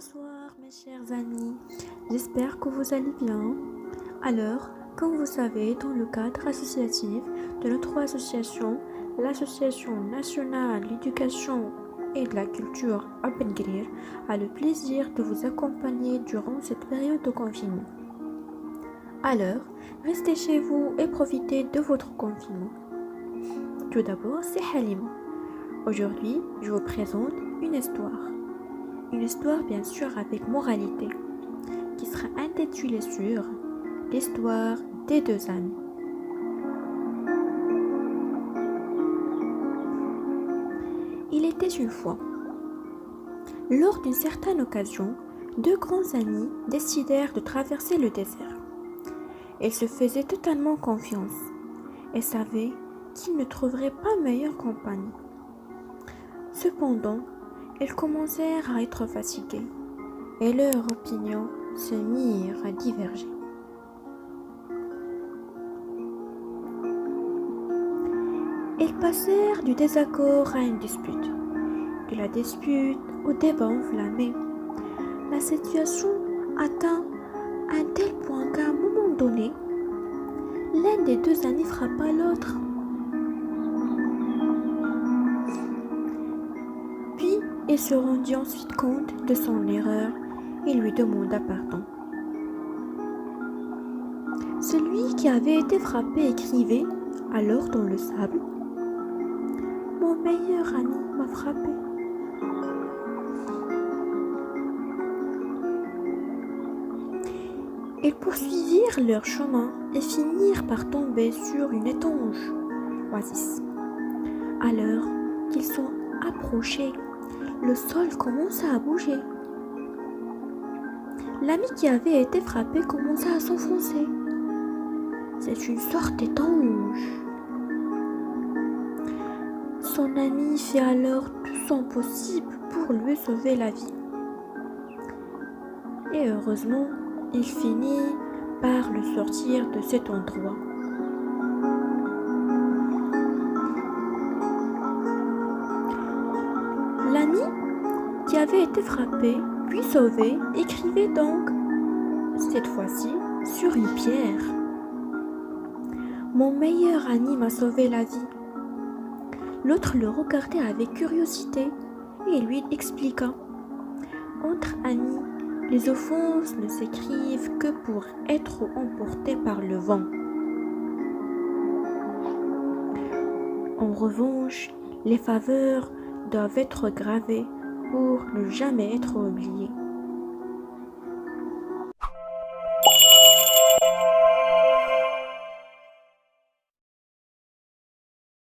Bonsoir mes chers amis, j'espère que vous allez bien. Alors, comme vous savez, dans le cadre associatif de notre association, l'Association nationale de l'éducation et de la culture Open Career a le plaisir de vous accompagner durant cette période de confinement. Alors, restez chez vous et profitez de votre confinement. Tout d'abord, c'est Halima. Aujourd'hui, je vous présente une histoire. Une histoire bien sûr avec moralité, qui sera intitulée sur l'histoire des deux amis. Il était une fois. Lors d'une certaine occasion, deux grands amis décidèrent de traverser le désert. Ils se faisaient totalement confiance et savaient qu'ils ne trouveraient pas meilleure compagnie. Cependant, ils commencèrent à être fatigués et leurs opinions se mirent à diverger. Ils passèrent du désaccord à une dispute, de la dispute au débat enflammé. La situation atteint un tel point qu'à un moment donné, l'un des deux amis frappa l'autre. Puis il se rendit ensuite compte de son erreur et lui demanda pardon. Celui qui avait été frappé écrivait alors dans le sable: Mon meilleur ami m'a frappé. Ils poursuivirent leur chemin et finirent par tomber sur une étanche oasis. Alors qu'ils sont approchés, le sol commença à bouger. L'ami qui avait été frappé commença à s'enfoncer. C'est une sorte d'étanche. Son ami fit alors tout son possible pour lui sauver la vie. Et heureusement, il finit par le sortir de cet endroit. L'ami qui avait été frappé, puis sauvé, écrivait donc, cette fois-ci, sur une pierre: Mon meilleur ami m'a sauvé la vie. L'autre le regardait avec curiosité et lui expliqua: Entre amis, les offenses ne s'écrivent que pour être emportées par le vent. En revanche, les faveurs doivent être gravées pour ne jamais être oubliées.